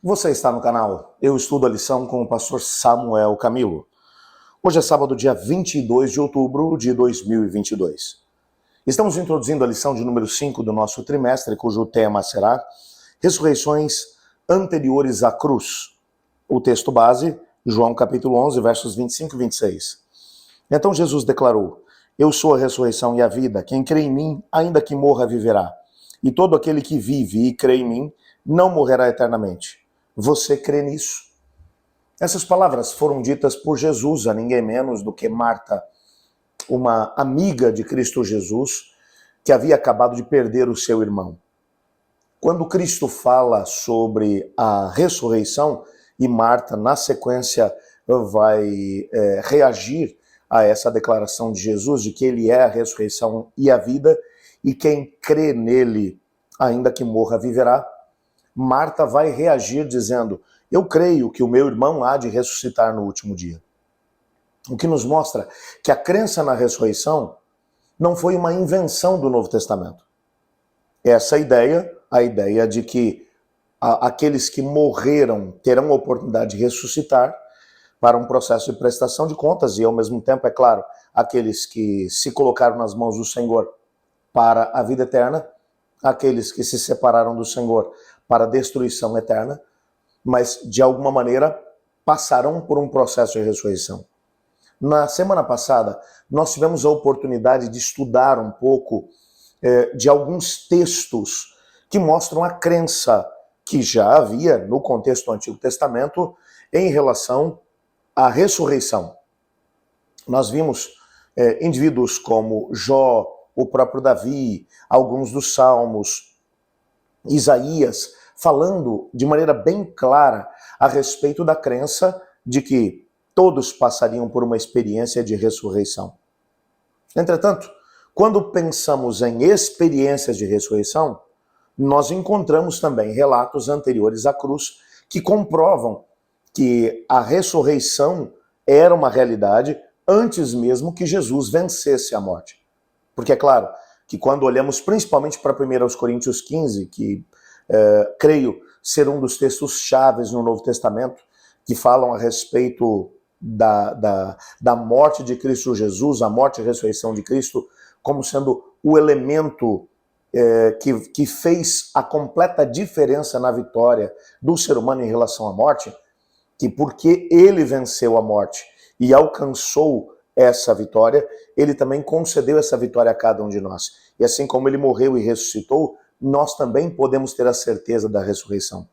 Você está no canal Eu Estudo a Lição com o pastor Samuel Camilo. Hoje é sábado, dia 22 de outubro de 2022. Estamos introduzindo a lição de número 5 do nosso trimestre, cujo tema será Ressurreições anteriores à cruz. O texto base, João capítulo 11, versos 25 e 26. Então Jesus declarou: Eu sou a ressurreição e a vida. Quem crê em mim, ainda que morra, viverá. E todo aquele que vive e crê em mim, não morrerá eternamente. Você crê nisso? Essas palavras foram ditas por Jesus a ninguém menos do que Marta, uma amiga de Cristo Jesus, que havia acabado de perder o seu irmão. Quando Cristo fala sobre a ressurreição, e Marta, na sequência, vai reagir a essa declaração de Jesus, de que ele é a ressurreição e a vida, e quem crê nele, ainda que morra, viverá, Marta vai reagir dizendo: eu creio que o meu irmão há de ressuscitar no último dia. O que nos mostra que a crença na ressurreição não foi uma invenção do Novo Testamento. Essa ideia, a ideia de que aqueles que morreram terão a oportunidade de ressuscitar para um processo de prestação de contas e, ao mesmo tempo, é claro, aqueles que se colocaram nas mãos do Senhor para a vida eterna, aqueles que se separaram do Senhor para a destruição eterna, mas, de alguma maneira, passarão por um processo de ressurreição. Na semana passada, nós tivemos a oportunidade de estudar um pouco de alguns textos que mostram a crença que já havia no contexto do Antigo Testamento em relação à ressurreição. Nós vimos indivíduos como Jó, o próprio Davi, alguns dos Salmos, Isaías, falando de maneira bem clara a respeito da crença de que todos passariam por uma experiência de ressurreição. Entretanto, quando pensamos em experiências de ressurreição, nós encontramos também relatos anteriores à cruz que comprovam que a ressurreição era uma realidade antes mesmo que Jesus vencesse a morte. Porque é claro que quando olhamos principalmente para 1 Coríntios 15, que creio ser um dos textos chaves no Novo Testamento, que falam a respeito da morte de Cristo Jesus, a morte e a ressurreição de Cristo, como sendo o elemento que fez a completa diferença na vitória do ser humano em relação à morte, que porque ele venceu a morte e alcançou essa vitória, ele também concedeu essa vitória a cada um de nós. E assim como ele morreu e ressuscitou, nós também podemos ter a certeza da ressurreição.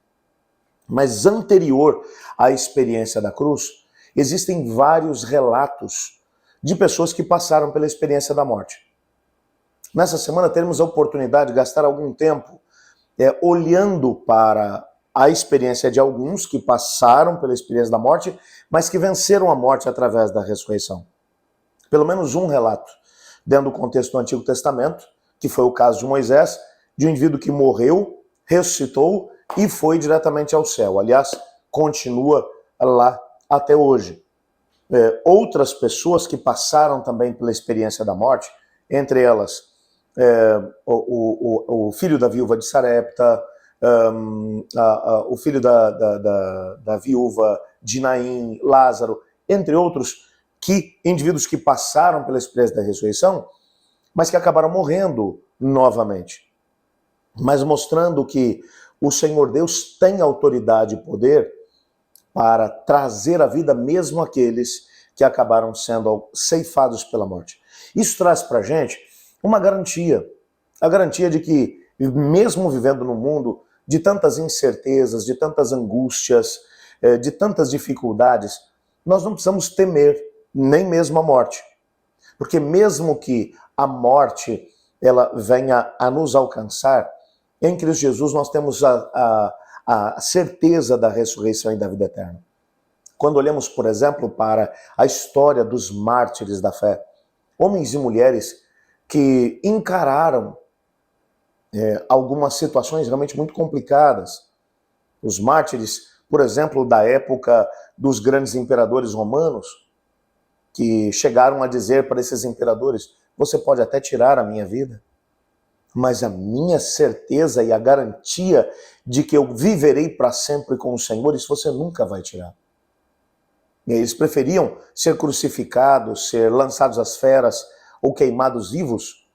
Mas anterior à experiência da cruz, existem vários relatos de pessoas que passaram pela experiência da morte. Nessa semana teremos a oportunidade de gastar algum tempo olhando para a experiência de alguns que passaram pela experiência da morte, mas que venceram a morte através da ressurreição. Pelo menos um relato, dentro do contexto do Antigo Testamento, que foi o caso de Moisés, de um indivíduo que morreu, ressuscitou e foi diretamente ao céu. Aliás, continua lá até hoje. Outras pessoas que passaram também pela experiência da morte, entre elas o filho da viúva de Sarepta, o filho da viúva de Naim, Lázaro, entre outros, indivíduos que passaram pela experiência da ressurreição, mas que acabaram morrendo novamente. Mas mostrando que o Senhor Deus tem autoridade e poder para trazer à vida mesmo aqueles que acabaram sendo ceifados pela morte. Isso traz para a gente uma garantia, a garantia de que, mesmo vivendo num mundo de tantas incertezas, de tantas angústias, de tantas dificuldades, nós não precisamos temer nem mesmo a morte. Porque mesmo que a morte ela venha a nos alcançar, em Cristo Jesus nós temos a certeza da ressurreição e da vida eterna. Quando olhamos, por exemplo, para a história dos mártires da fé, homens e mulheres que encararam algumas situações realmente muito complicadas. Os mártires, por exemplo, da época dos grandes imperadores romanos, que chegaram a dizer para esses imperadores: você pode até tirar a minha vida. mas a minha certeza e a garantia de que eu viverei para sempre com o Senhor, isso você nunca vai tirar. E eles preferiam ser crucificados, ser lançados às feras ou queimados vivos,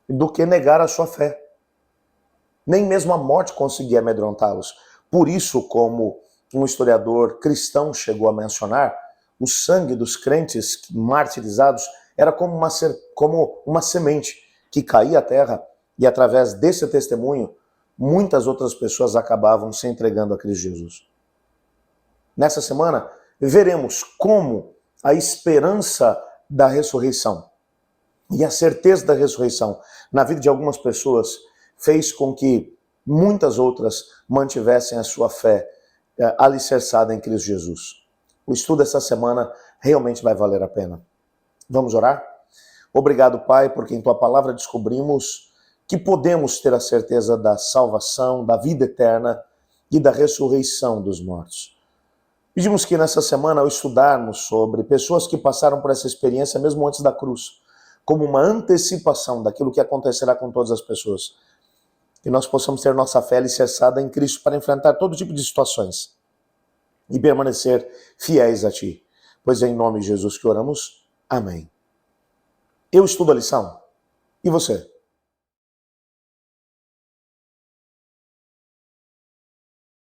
do que negar a sua fé. Nem mesmo a morte conseguia amedrontá-los. Por isso, como um historiador cristão chegou a mencionar, o sangue dos crentes martirizados era como uma semente que caía à terra e através desse testemunho, muitas outras pessoas acabavam se entregando a Cristo Jesus. Nessa semana, veremos como a esperança da ressurreição e a certeza da ressurreição na vida de algumas pessoas fez com que muitas outras mantivessem a sua fé alicerçada em Cristo Jesus. O estudo dessa semana realmente vai valer a pena. Vamos orar? Obrigado, Pai, porque em Tua palavra descobrimos que podemos ter a certeza da salvação, da vida eterna e da ressurreição dos mortos. Pedimos que nessa semana, ao estudarmos sobre pessoas que passaram por essa experiência mesmo antes da cruz, como uma antecipação daquilo que acontecerá com todas as pessoas, que nós possamos ter nossa fé alicerçada em Cristo para enfrentar todo tipo de situações e permanecer fiéis a Ti. Pois é em nome de Jesus que oramos. Amém. Eu estudo a lição. E você?